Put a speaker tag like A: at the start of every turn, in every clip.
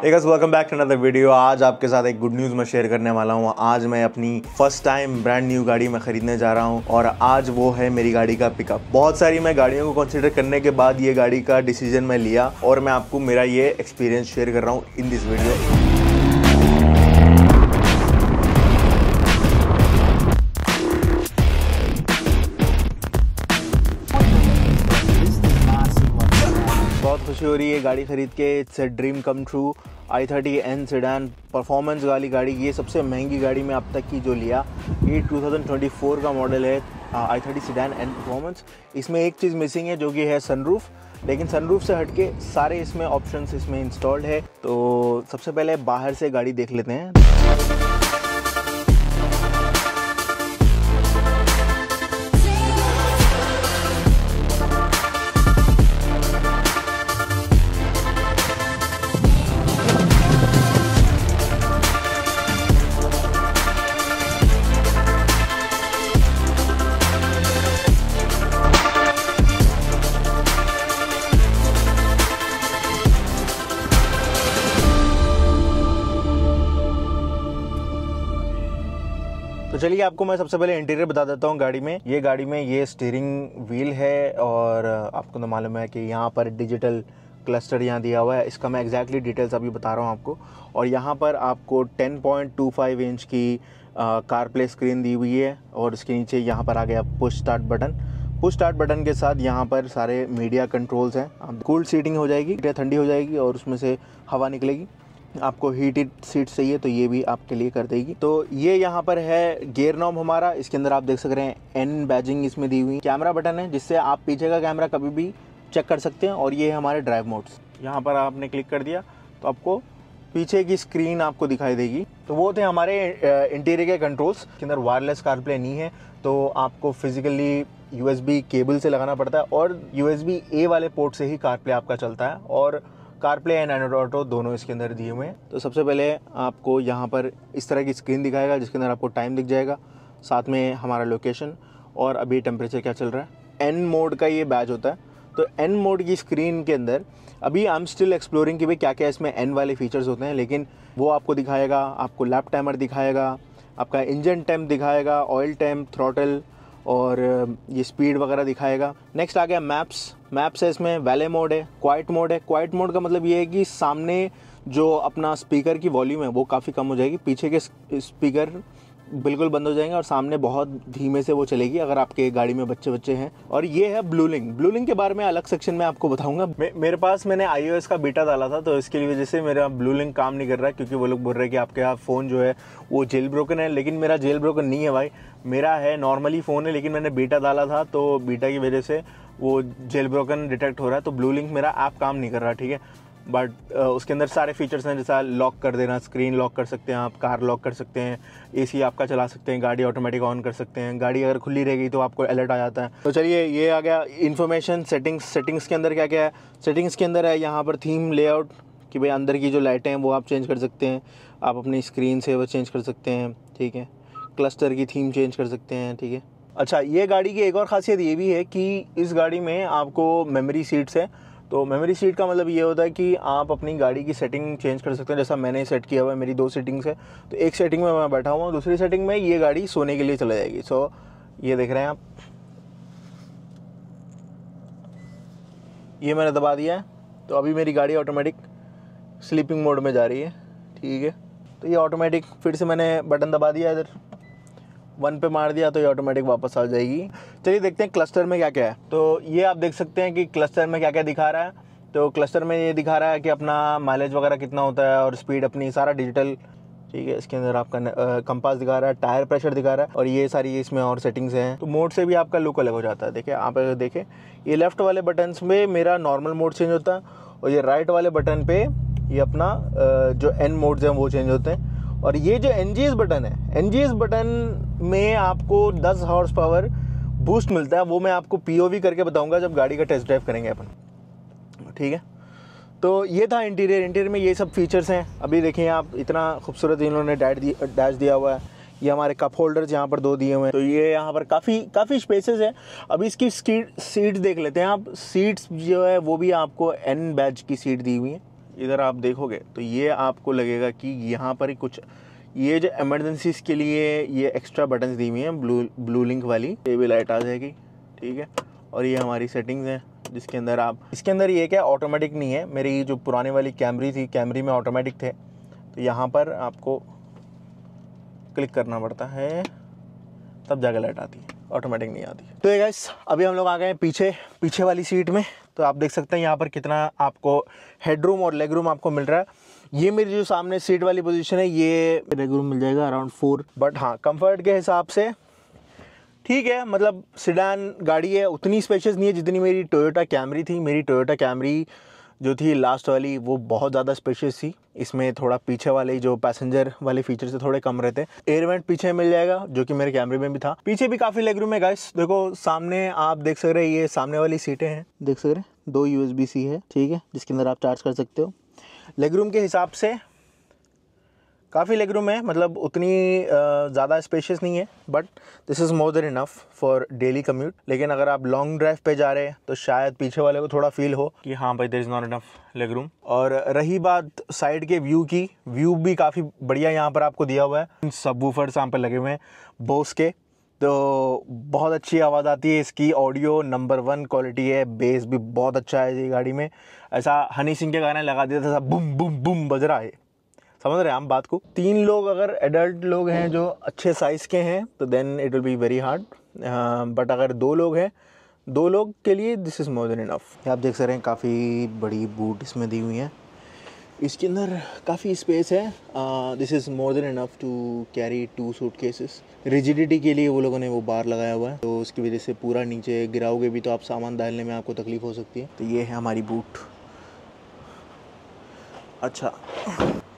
A: Hey guys, welcome back to another video। आज आपके साथ एक गुड न्यूज़ मैं शेयर करने वाला हूँ। आज मैं अपनी फर्स्ट टाइम ब्रांड न्यू गाड़ी में खरीदने जा रहा हूँ और आज वो है मेरी गाड़ी का पिकअप। बहुत सारी मैं गाड़ियों को कंसीडर करने के बाद ये गाड़ी का डिसीजन मैं लिया और मैं आपको मेरा ये एक्सपीरियंस शेयर कर रहा हूँ इन दिस वीडियो। बहुत खुशी हो रही है गाड़ी खरीद के। It's a dream come true. i30N sedan performance वाली गाड़ी, ये सबसे महंगी गाड़ी में अब तक की जो लिया। ये 2024 का मॉडल है i30 सेडान एंड परफॉर्मेंस। इसमें एक चीज़ मिसिंग है जो कि है सनरूफ, लेकिन सनरूफ से हटके सारे इसमें ऑप्शंस इसमें इंस्टॉल्ड है। तो सबसे पहले बाहर से गाड़ी देख लेते हैं। तो चलिए आपको मैं सबसे पहले इंटीरियर बता देता हूँ गाड़ी में। ये स्टीयरिंग व्हील है और आपको तो मालूम है कि यहाँ पर डिजिटल क्लस्टर यहाँ दिया हुआ है। इसका मैं एग्जैक्टली डिटेल्स अभी बता रहा हूँ आपको। और यहाँ पर आपको 10.25 इंच की कार प्ले स्क्रीन दी हुई है और उसके नीचे यहाँ पर आ गया push start button. Push start button के साथ यहाँ पर सारे मीडिया कंट्रोल्स हैं। कूल सीटिंग हो जाएगी, ठंडी हो जाएगी और उसमें से हवा निकलेगी। आपको हीटेड सीट चाहिए तो ये भी आपके लिए कर देगी। तो ये यहाँ पर है गियर नॉब हमारा। इसके अंदर आप देख सक रहे हैं एन बैजिंग इसमें दी हुई। कैमरा बटन है जिससे आप पीछे का कैमरा कभी भी चेक कर सकते हैं। और ये है हमारे ड्राइव मोड्स। यहाँ पर आपने क्लिक कर दिया तो आपको पीछे की स्क्रीन आपको दिखाई देगी। तो वो थे हमारे इंटीरियर के कंट्रोल्स। इसके अंदर वायरलेस कारप्ले नहीं है तो आपको फिजिकली USB केबल से लगाना पड़ता है और USB A वाले पोर्ट से ही कारप्ले आपका चलता है। और कारप्ले एंड एंड्रॉइड ऑटो दोनों इसके अंदर दिए हुए हैं। तो सबसे पहले आपको यहाँ पर इस तरह की स्क्रीन दिखाएगा जिसके अंदर आपको टाइम दिख जाएगा, साथ में हमारा लोकेशन और अभी टेम्परेचर क्या चल रहा है। एन मोड का ये बैज होता है। तो एन मोड की स्क्रीन के अंदर अभी आई एम स्टिल एक्सप्लोरिंग कि भाई क्या क्या इसमें एन वाले फीचर्स होते हैं, लेकिन वो आपको दिखाएगा। आपको लैप टाइमर दिखाएगा, आपका इंजन टेम्प दिखाएगा, ऑयल टेम्प, थ्रॉटल और ये स्पीड वगैरह दिखाएगा। नेक्स्ट आ गया मैप्स है। इसमें वैले मोड है, क्वाइट मोड है। क्वाइट मोड का मतलब ये है कि सामने जो अपना स्पीकर की वॉल्यूम है वो काफ़ी कम हो जाएगी, पीछे के स्पीकर बिल्कुल बंद हो जाएंगे और सामने बहुत धीमे से वो चलेगी अगर आपके गाड़ी में बच्चे हैं। और ये है ब्लू लिंक के बारे में अलग सेक्शन में आपको बताऊंगा। मेरे पास मैंने iOS का बीटा डाला था तो इसकी वजह से मेरा ब्लू लिंक काम नहीं कर रहा है, क्योंकि वो लोग बोल रहे हैं कि आपके यहाँ फ़ोन जो है वो जेल ब्रोकन है। लेकिन मेरा जेल ब्रोकन नहीं है भाई, मेरा है नॉर्मली फ़ोन है, लेकिन मैंने बीटा डाला था तो बीटा की वजह से वो जेल ब्रोकन डिटेक्ट हो रहा है। तो ब्लू लिंक मेरा ऐप काम नहीं कर रहा, ठीक है। बट उसके अंदर सारे फीचर्स हैं, जैसा लॉक कर देना, स्क्रीन लॉक कर सकते हैं आप, कार लॉक कर सकते हैं, AC आपका चला सकते हैं, गाड़ी ऑटोमेटिक ऑन कर सकते हैं। गाड़ी अगर खुली रहेगी तो आपको अलर्ट आ जाता है। तो चलिए ये आ गया इन्फॉर्मेशन। सेटिंग्स के अंदर क्या क्या है। सेटिंग्स के अंदर है यहाँ पर थीम लेआउट, कि भाई अंदर की जो लाइटें हैं वो आप चेंज कर सकते हैं, आप अपनी स्क्रीन से वो चेंज कर सकते हैं, ठीक है। क्लस्टर की थीम चेंज कर सकते हैं, ठीक है। अच्छा, ये गाड़ी की एक और ख़ासियत ये भी है कि इस गाड़ी में आपको मेमोरी सीट्स है। तो मेमोरी सीट का मतलब ये होता है कि आप अपनी गाड़ी की सेटिंग चेंज कर सकते हैं। जैसा मैंने सेट किया हुआ है, मेरी 2 सेटिंग्स है। तो एक सेटिंग में मैं बैठा हुआ हूँ, दूसरी सेटिंग में ये गाड़ी सोने के लिए चला जाएगी। सो ये देख रहे हैं आप, ये मैंने दबा दिया है तो अभी मेरी गाड़ी ऑटोमेटिक स्लीपिंग मोड में जा रही है, ठीक है। तो ये ऑटोमेटिक फिर से मैंने बटन दबा दिया, इधर 1 पे मार दिया तो ये ऑटोमेटिक वापस आ जाएगी। चलिए देखते हैं क्लस्टर में क्या क्या है। तो ये आप देख सकते हैं कि क्लस्टर में क्या क्या दिखा रहा है। तो क्लस्टर में ये दिखा रहा है कि अपना माइलेज वगैरह कितना होता है और स्पीड अपनी, सारा डिजिटल, ठीक है। इसके अंदर आपका कंपास दिखा रहा है, टायर प्रेशर दिखा रहा है और ये सारी इसमें और सेटिंग्स हैं। तो मोड से भी आपका लुक अलग हो जाता है। देखिए आप अगर देखें, ये लेफ्ट वाले बटन में मेरा नॉर्मल मोड चेंज होता है और ये राइट वाले बटन पे ये अपना जो एन मोड्स हैं वो चेंज होते हैं। और ये जो NGS बटन है, NGS बटन में आपको 10 हॉर्स पावर बूस्ट मिलता है। वो मैं आपको POV करके बताऊंगा जब गाड़ी का टेस्ट ड्राइव करेंगे अपन, ठीक है। तो ये था इंटीरियर में ये सब फीचर्स हैं। अभी देखिए आप, इतना खूबसूरत इन्होंने डैश दिया हुआ है। ये हमारे कप होल्डर्स यहाँ पर 2 दिए हुए हैं। तो ये यहाँ पर काफ़ी स्पेसेस है। अभी इसकी सीट्स देख लेते हैं आप। सीट्स जो है वो भी आपको N बैच की सीट दी हुई है। इधर आप देखोगे तो ये आपको लगेगा कि यहाँ पर ही कुछ, ये जो इमरजेंसीज के लिए ये एक्स्ट्रा बटन्स दी हुई हैं ब्लू लिंक वाली, ये भी लाइट आ जाएगी, ठीक है। और ये हमारी सेटिंग्स हैं जिसके अंदर आप, इसके अंदर ये क्या ऑटोमेटिक नहीं है, मेरी जो पुरानी वाली कैमरी थी, कैमरी में ऑटोमेटिक थे, तो यहाँ पर आपको क्लिक करना पड़ता है तब जाकर लाइट आती है, ऑटोमेटिक नहीं आती। तो ये गाइस अभी हम लोग आ गए हैं पीछे वाली सीट में। तो आप देख सकते हैं यहाँ पर कितना आपको हेडरूम और लेग रूम आपको मिल रहा है। ये मेरी जो सामने सीट वाली पोजीशन है, ये लेग रूम मिल जाएगा अराउंड 4, बट हाँ कंफर्ट के हिसाब से ठीक है, मतलब सिडान गाड़ी है, उतनी स्पेशियस नहीं है जितनी मेरी टोयोटा कैमरी थी। मेरी टोयोटा कैमरी जो थी लास्ट वाली वो बहुत ज़्यादा स्पेशियस थी। इसमें थोड़ा पीछे वाले जो पैसेंजर वाले फीचर से थोड़े कम रहते। एयर वेंट पीछे मिल जाएगा जो कि मेरे कैमरे में भी था। पीछे भी काफ़ी लेग रूम है गाइस। देखो सामने आप देख सक रहे हैं, ये सामने वाली सीटें हैं, देख सक रहे हैं 2 USB-C है, ठीक है, जिसके अंदर आप चार्ज कर सकते हो। लेग रूम के हिसाब से काफ़ी लेग रूम है, मतलब उतनी ज़्यादा स्पेशियस नहीं है, but this is more than enough for daily commute. लेकिन अगर आप लॉन्ग ड्राइव पे जा रहे हैं तो शायद पीछे वाले को थोड़ा फील हो कि हाँ भाई there is not enough leg room. और रही बात साइड के व्यू की, व्यू भी काफ़ी बढ़िया यहाँ पर आपको दिया हुआ है। सबवूफर्स यहाँ पर लगे हुए हैं बोस के, तो बहुत अच्छी आवाज़ आती है इसकी। ऑडियो नंबर 1 क्वालिटी है, बेस भी बहुत अच्छा है ये गाड़ी में। ऐसा हनी सिंह के गाने लगा दिया था, बूम बूम बूम बज रहा है, समझ रहे हैं हम बात को। 3 लोग अगर एडल्ट लोग हैं जो अच्छे साइज़ के हैं तो then it will be very hard, but अगर 2 लोग हैं, 2 लोग के लिए this is more than enough. आप देख सकते हैं काफ़ी बड़ी बूट इसमें दी हुई है, इसके अंदर काफ़ी स्पेस है। This is more than enough to carry 2 suitcases. Rigidity के लिए वो लोगों ने वो बार लगाया हुआ है, तो उसकी वजह से पूरा नीचे गिराओगे भी तो आप सामान डालने में आपको तकलीफ़ हो सकती है। तो ये है हमारी बूट। अच्छा,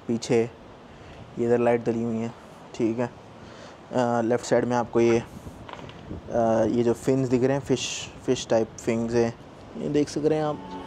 A: पीछे ये इधर लाइट डली हुई है, ठीक है। लेफ़्ट साइड में आपको ये जो फिन्स दिख रहे हैं, फिश टाइप फिंग्स है, ये देख सक रहे हैं आप।